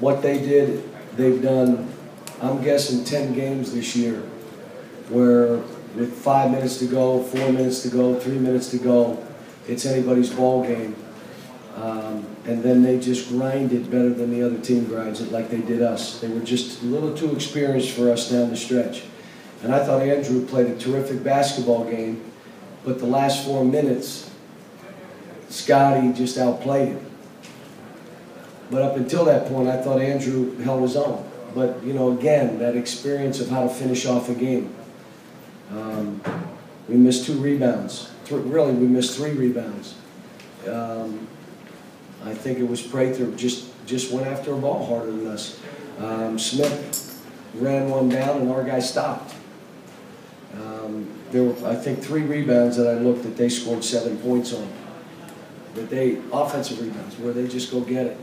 what they did, they've done, I'm guessing 10 games this year, where with 5 minutes to go, 4 minutes to go, 3 minutes to go, it's anybody's ball game. And then they just grind it better than the other team grinds it like they did us. They were just a little too experienced for us down the stretch. And I thought Andrew played a terrific basketball game, but the last 4 minutes, Scotty just outplayed him. But up until that point, I thought Andrew held his own. But, you know, again, that experience of how to finish off a game. We missed 2 rebounds. Really, we missed 3 rebounds. I think it was Prather just went after a ball harder than us. Smith ran one down and our guy stopped. There were, I think, 3 rebounds that I looked at they scored 7 points on. But they, offensive rebounds, where they just go get it.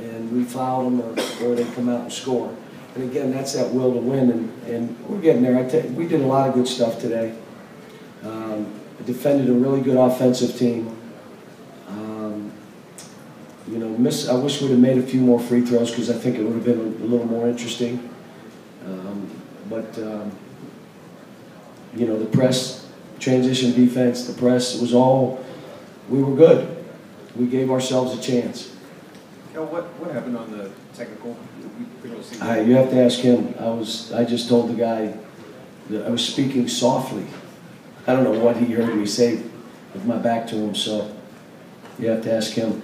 And we fouled them or they come out and score. And again, that's that will to win, and we're getting there. We did a lot of good stuff today. Defended a really good offensive team. You know, I wish we'd have made a few more free throws because I think it would have been a little more interesting. You know, the press, transition defense, the press, it was all, we were good. We gave ourselves a chance. What happened on the technical? You have to ask him. I just told the guy that I was speaking softly. I don't know what he heard me say with my back to him, so you have to ask him.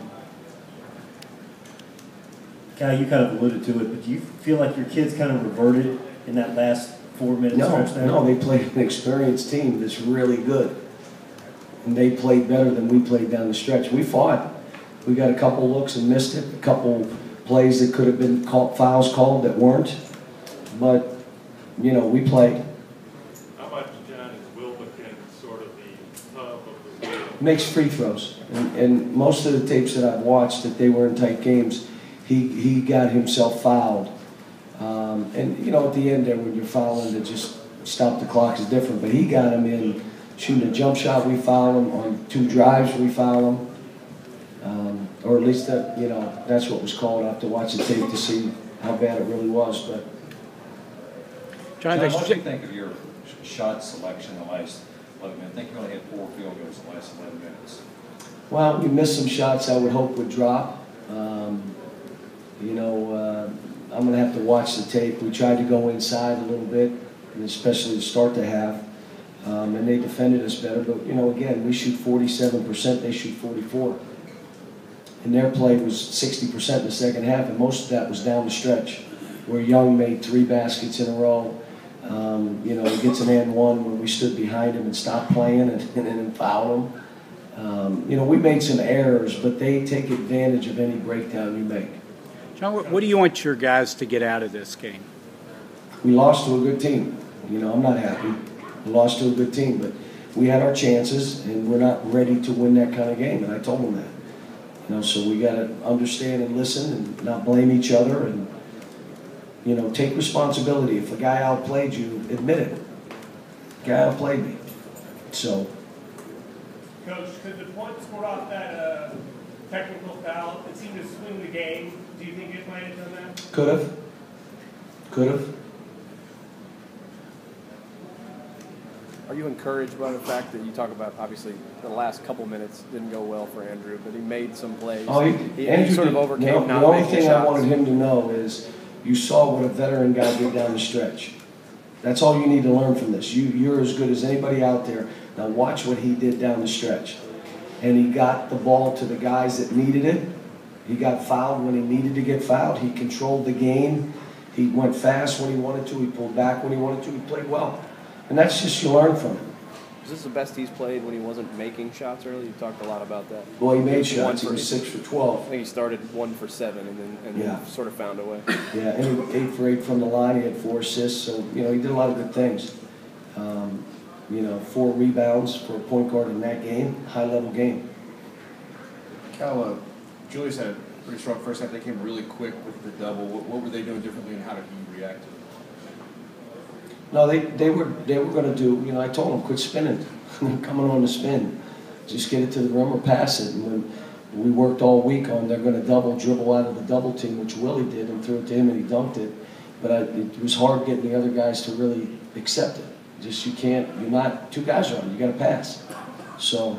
Guy, you kind of alluded to it, but do you feel like your kids kind of reverted in that last 4 minutes stretch there? No, they played an experienced team that's really good. And they played better than we played down the stretch. We fought. We got a couple looks and missed it, a couple plays that could have been fouls called that weren't. But, you know, we played. How much, John, is Will McKinn sort of the hub of the wheel? Makes free throws. And most of the tapes that I've watched that they were in tight games, he got himself fouled. And, you know, at the end there when you're fouling to just stop the clock is different. But he got him in shooting a jump shot, we foul him. On 2 drives, we foul him. Or at least, that, you know, that's what was called. I have to watch the tape to see how bad it really was. But John, what do you think of your shot selection the last 11 minutes? I think you only had 4 field goals the last 11 minutes. Well, we missed some shots I would hope would drop. You know, I'm going to have to watch the tape. We tried to go inside a little bit, and especially to start the half, and they defended us better. But, you know, again, we shoot 47%, they shoot 44%. And their play was 60% in the second half, and most of that was down the stretch, where Young made 3 baskets in a row. You know, he gets an and one where we stood behind him and stopped playing and then fouled him. You know, we made some errors, but they take advantage of any breakdown you make. John, what do you want your guys to get out of this game? We lost to a good team. You know, I'm not happy. We lost to a good team, but we had our chances, and we're not ready to win that kind of game, and I told them that. You know, so we got to understand and listen and not blame each other and, you know, take responsibility. If a guy outplayed you, admit it. Guy outplayed me. So. Coach, could the point scored off that technical foul that seemed to swing the game, do you think it might have done that? Could have. Could have. Are you encouraged by the fact that you talk about, obviously, the last couple minutes didn't go well for Andrew, but he made some plays? Oh, he sort of overcame not making shots. The only thing I wanted him to know is you saw what a veteran guy did down the stretch. That's all you need to learn from this. You're as good as anybody out there. Now watch what he did down the stretch. And he got the ball to the guys that needed it. He got fouled when he needed to get fouled. He controlled the game. He went fast when he wanted to. He pulled back when he wanted to. He played well. And that's just you learn from him. Is this the best he's played when he wasn't making shots early? You talked a lot about that. Well, he made shots. He was 6 for 12. I think he started 1 for 7 and then sort of found a way. Yeah, and he 8 for 8 from the line. He had 4 assists. So, you know, he did a lot of good things. You know, 4 rebounds for a point guard in that game. High-level game. Cal, Julius had a pretty strong first half. They came really quick with the double. What were they doing differently, and how did he react to it? No, they were going to do, you know, I told them, quit spinning. Coming on the spin. Just get it to the rim or pass it. And We worked all week on they're going to double dribble out of the double team, which Willie did, and threw it to him and he dunked it. But it was hard getting the other guys to really accept it. Just you can't. You're not two guys around. You got to pass. So